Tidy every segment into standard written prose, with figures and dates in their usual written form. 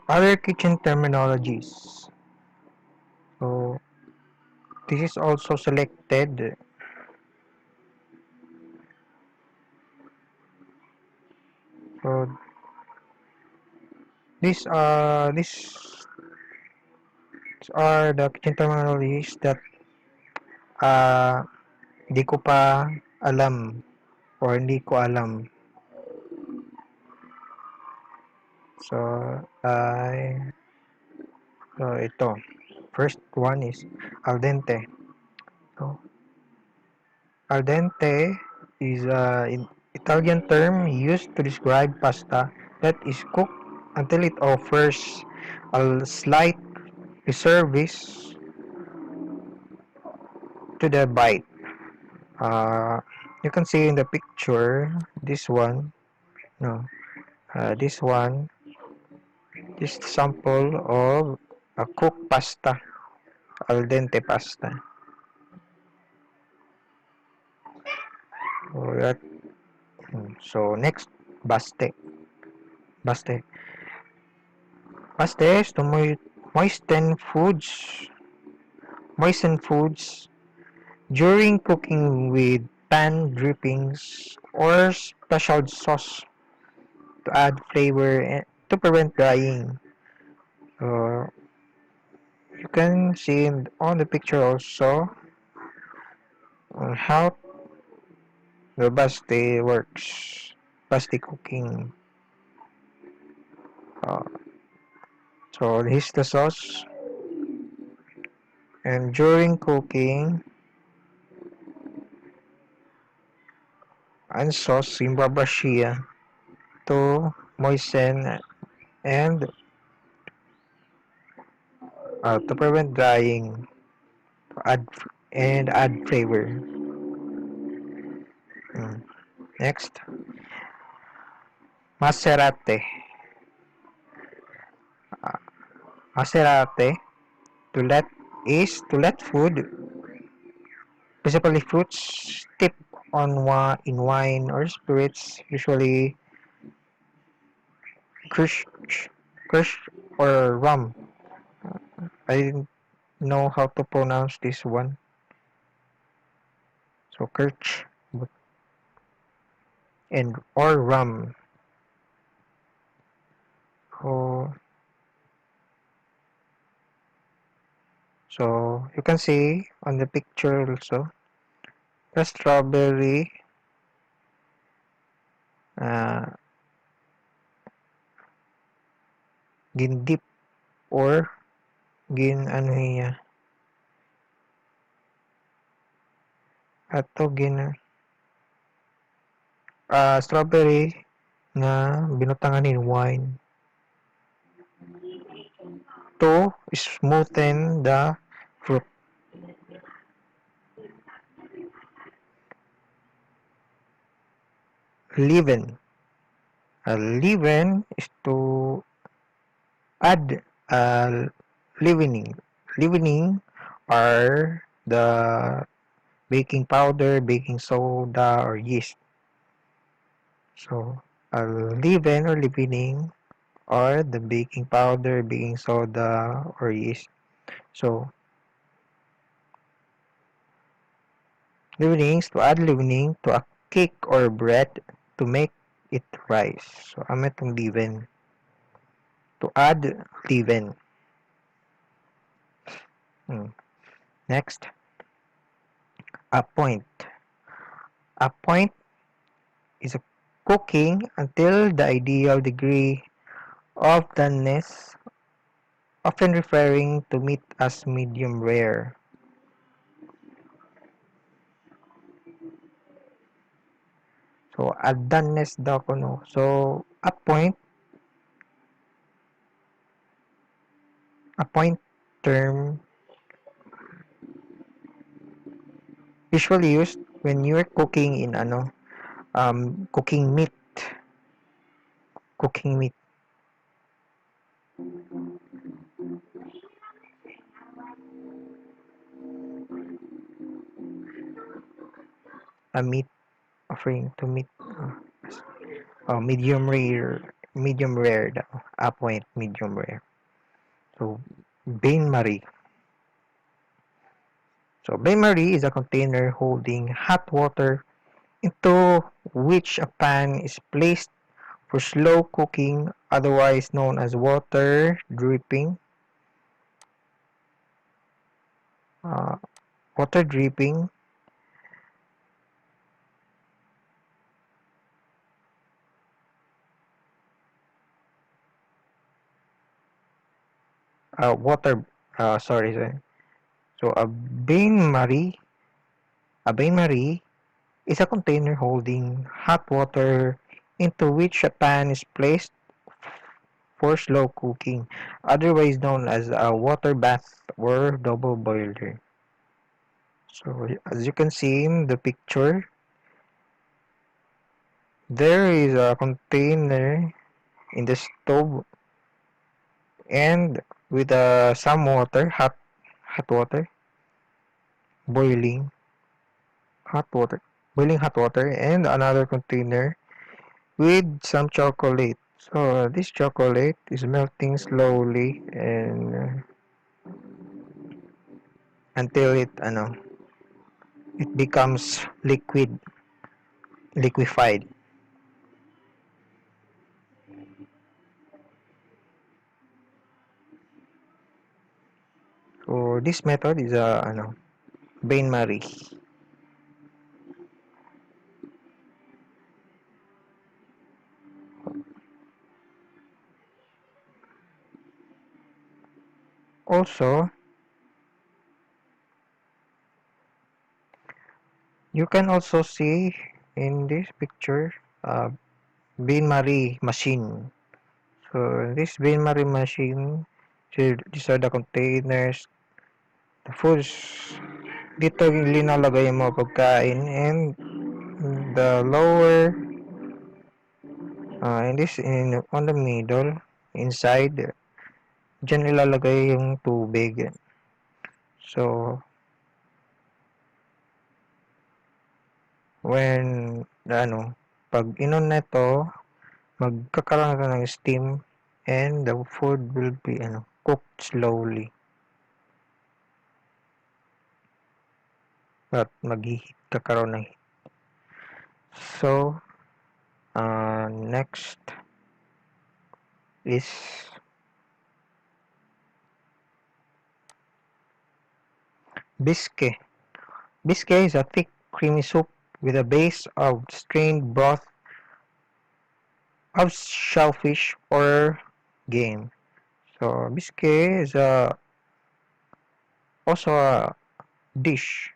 Other kitchen terminologies. So this is also selected. So these are the kitchen terminologies that uh, di ko pa alam or hindi ko alam. So, ito. First one is al dente. So, al dente is an Italian term used to describe pasta that is cooked until it offers a slight service to the bite. Uh, you can see in the picture this one. No, this one. This sample of a cooked pasta, al dente pasta. Alright. So next, baste. Baste. Baste is to moisten foods, moisten foods during cooking with pan drippings or special sauce to add flavor and to prevent drying. Uh, you can see on the picture also how the baste works. Baste cooking. Uh, so here's the sauce. And during cooking, ang sauce ibabrush siya to moisten and to prevent drying, to add flavor. Mm. Next, Maserati. Maserati to let is to let food, principally fruits, dip in wine or spirits, usually crush, crush or rum. I didn't know how to pronounce this one. So kirch and or rum. Oh, so you can see on the picture also the strawberry uh, gindip or ano niya ato strawberry na binutangan in wine to smoothen the fruit. Leaven. Leaven is to add leavening. Leavening are the baking powder, baking soda, or yeast. So, leaven or leavening are the baking powder, baking soda, or yeast. So, leavenings, to add leavening to a cake or bread to make it rise. So, ano itong leaven? To add leaven. Next, appoint. Appoint is a cooking until the ideal degree of doneness, often referring to meat as medium rare. So, Adanness daw ko, no? So, a point term usually used when you're cooking in cooking meat. Cooking meat. A meat offering to meat. Medium rare daw. a point medium rare. So, Bain-Marie. So, Bain-Marie is a container holding hot water into which a pan is placed for slow cooking, otherwise known as water dripping. Uh, water dripping, water, sorry. So, a bain marie is a container holding hot water into which a pan is placed for slow cooking, otherwise known as a water bath or double boiler. So, as you can see in the picture, there is a container in the stove and with some water, hot water, boiling hot water, boiling hot water, and another container with some chocolate. So this chocolate is melting slowly and until it becomes liquefied. So this method is bain-marie. Also, you can also see in this picture bain-marie machine. So this bain-marie machine, so these are the containers, the foods. Dito linalagay yung mga pagkain and the lower in this in on the middle inside dyan ilalagay yung tubig. So when pag inon na ito, magkakaroon na ng steam and the food will be cooked slowly at kakaroon ng heat. So next is Biscay. Biscay is a thick creamy soup with a base of strained broth of shellfish or game. So Biscay is also a dish,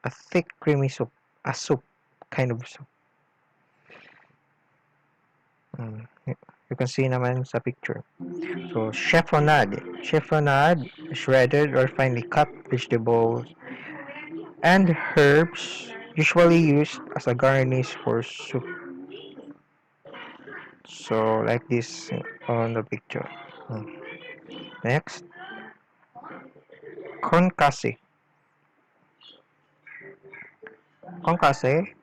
a thick creamy soup, a soup kind of soup. You can see naman sa picture. So chiffonade, shredded or finely cut vegetables and herbs usually used as a garnish for soup. So like this on the picture. Next, concasse. Concasse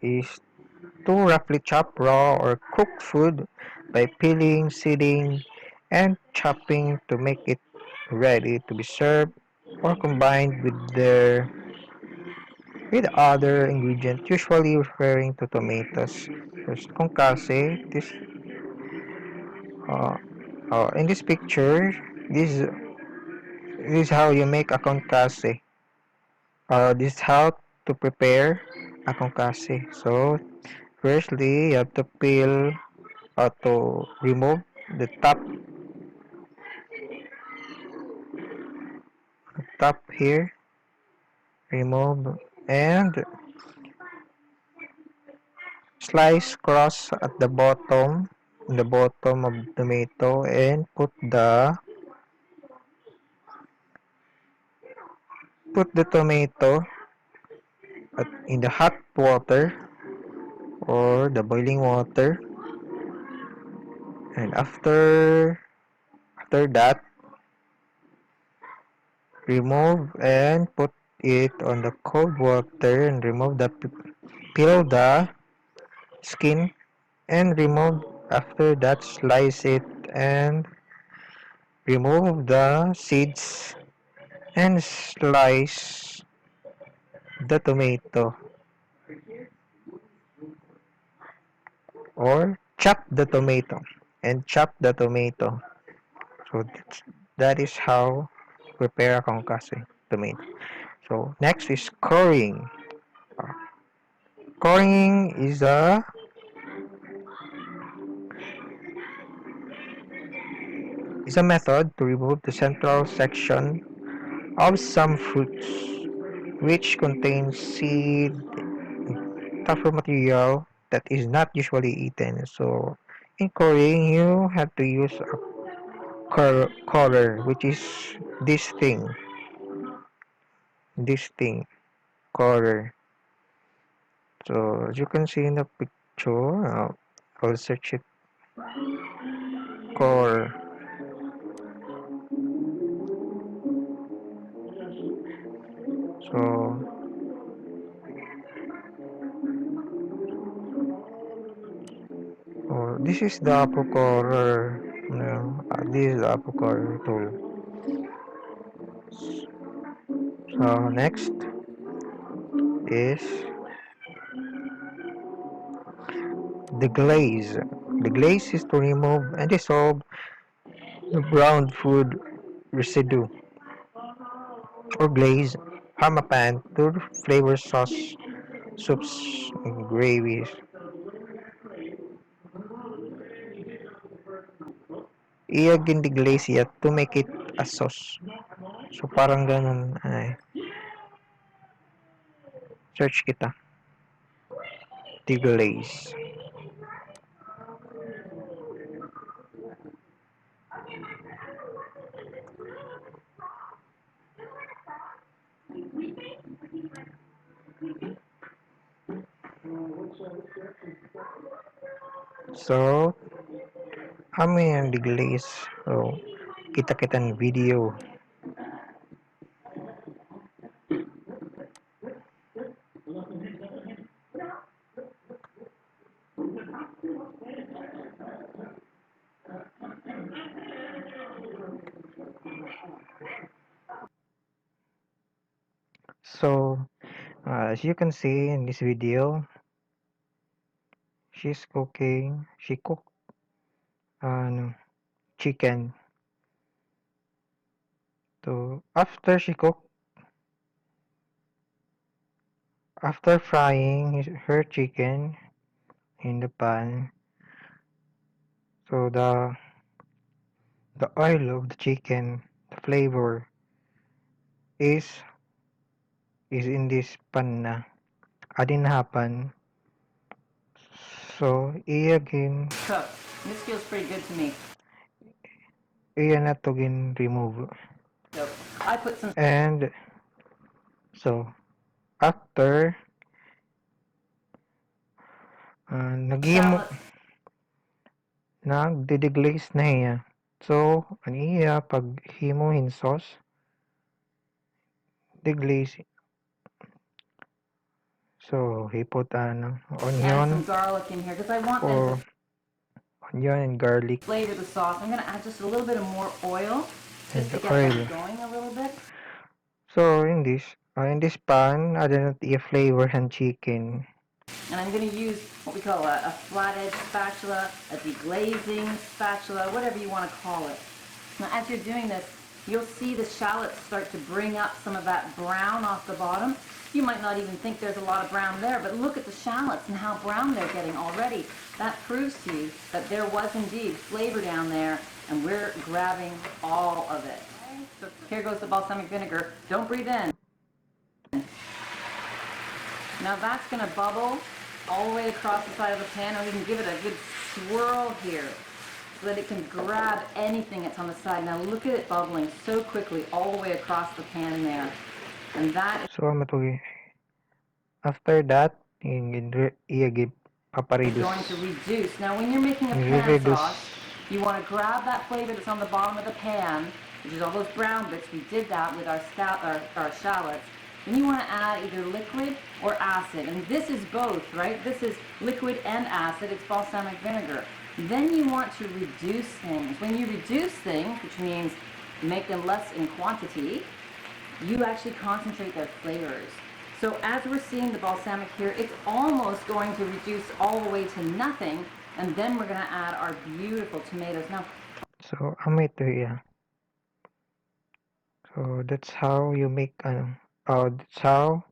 is to roughly chop raw or cooked food by peeling, seeding, and chopping to make it ready to be served or combined with other ingredients, usually referring to tomatoes. There's concasse. Uh, in this picture, this is how you make a concasse. This is how to prepare a concasse. So, firstly, you have to peel to remove the top here, remove and slice cross at the bottom, in the bottom of the tomato and put the tomato in the hot water or the boiling water, and after that remove and put it on the cold water and remove the peel the skin and remove After that, slice it and remove the seeds and slice the tomato or chop the tomato and chop the tomato. So that is how prepare a concasse tomato. So next is coring. Coring is a method to remove the central section of some fruits which contains seed tougher material that is not usually eaten. So in coring you have to use a corer, which is this thing corer. So as you can see in the picture, I'll search it. Core. So this is the apocorer. No, this is the apocorer tool. So next is the glaze. The glaze is to remove and dissolve the brown food residue or glaze from a pan to flavor sauce, soups, and gravies. Iagin the glaze yet to make it a sauce. So parang ganun ay search kita. Deglaze. So, kami ang deglaze. So, kita-kita ng video. So, as you can see in this video, she cooked chicken. So, after frying her chicken in the pan, so the oil of the chicken, the flavor is in this pan na. Adin hapan. So, iya again. Cooked. This feels pretty good to me. Iya na to gin remove. So I put some. And so after nagdedeglaze na hiya. So ang iya pag himo in sauce deglaze. So he put onion. Add some garlic in here because I want them to onion and garlic. Flavor the sauce. I'm going to add just a little bit of more oil just to get that going a little bit. So in this pan, I did not flavor and chicken. And I'm going to use what we call a flat edge spatula, a deglazing spatula, whatever you want to call it. Now as you're doing this, you'll see the shallots start to bring up some of that brown off the bottom. You might not even think there's a lot of brown there, but look at the shallots and how brown they're getting already. That proves to you that there was indeed flavor down there, and we're grabbing all of it. So here goes the balsamic vinegar. Don't breathe in. Now that's going to bubble all the way across the side of the pan, and we can give it a good swirl here so that it can grab anything that's on the side. Now look at it bubbling so quickly all the way across the pan there. And that so after that, i-give papareduce. You're going to reduce. Now when you're making a pan sauce, you want to grab that flavor that's on the bottom of the pan, which is all those brown bits. We did that with our shallots. Then you want to add either liquid or acid. And this is both, right? This is liquid and acid. It's balsamic vinegar. Then you want to reduce things. When you reduce things, which means make them less in quantity, you actually concentrate their flavors. So as we're seeing the balsamic here, it's almost going to reduce all the way to nothing, and then we're going to add our beautiful tomatoes. Now, So, ito, yeah. So, that's how you make, that's how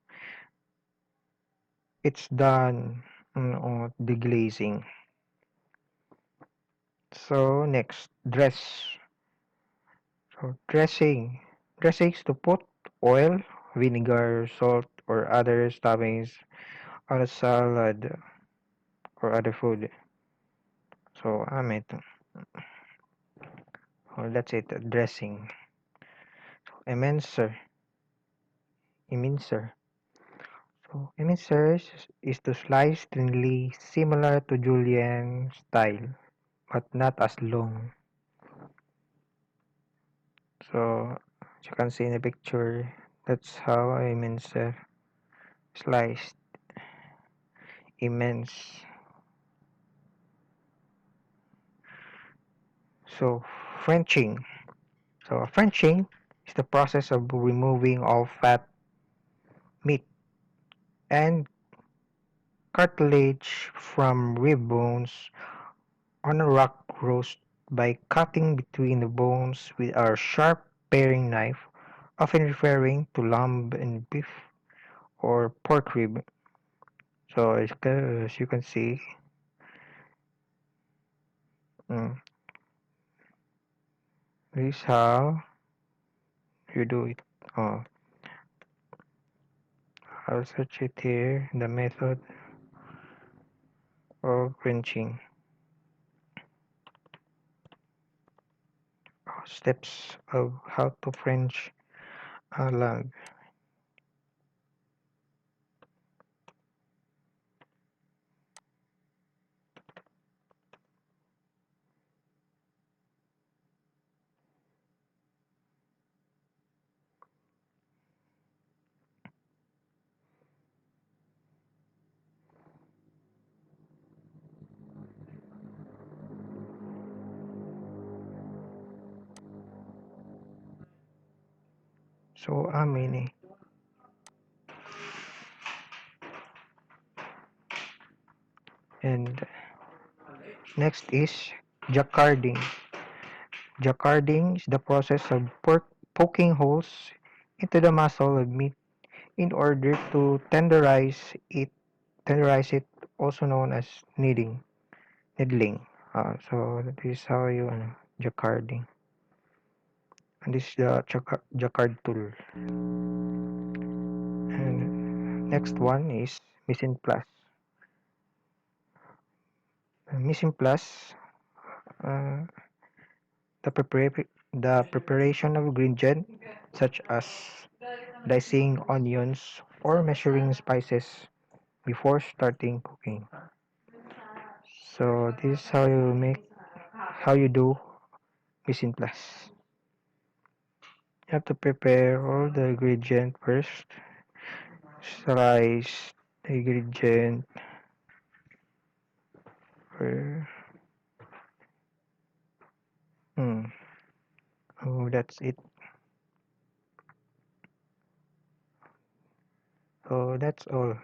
it's done, deglazing. So, next, dress. So, dressing. Dressing is to put oil, vinegar, salt, or other toppings on a salad or other food. So, ito. Oh, that's it, dressing. Immenser. Immenser. So, immenser is to slice thinly, similar to julienne style, but not as long. So, as you can see in the picture, that's how immenser sliced. Immense. So, Frenching. So, Frenching is the process of removing all fat, meat, and cartilage from rib bones on a rock roast by cutting between the bones with a sharp paring knife, often referring to lamb and beef or pork rib. So, as you can see, mm, this is how you do it. Oh, I'll search it here. The method of Frenching. Steps of how to French a lamb. So, amin eh. And next is jacquarding. Jacquarding is the process of poking holes into the muscle of meat in order to tenderize it, also known as needling. So that is how you jacquarding. And this is the jacquard tool. And next one is mise en place. Mise en place, uh, the preparation of ingredient such as dicing onions or measuring spices before starting cooking. So this is how you do mise en place. You have to prepare all the ingredient first. Slice the ingredient. For, hmm. Oh, that's it. So that's all.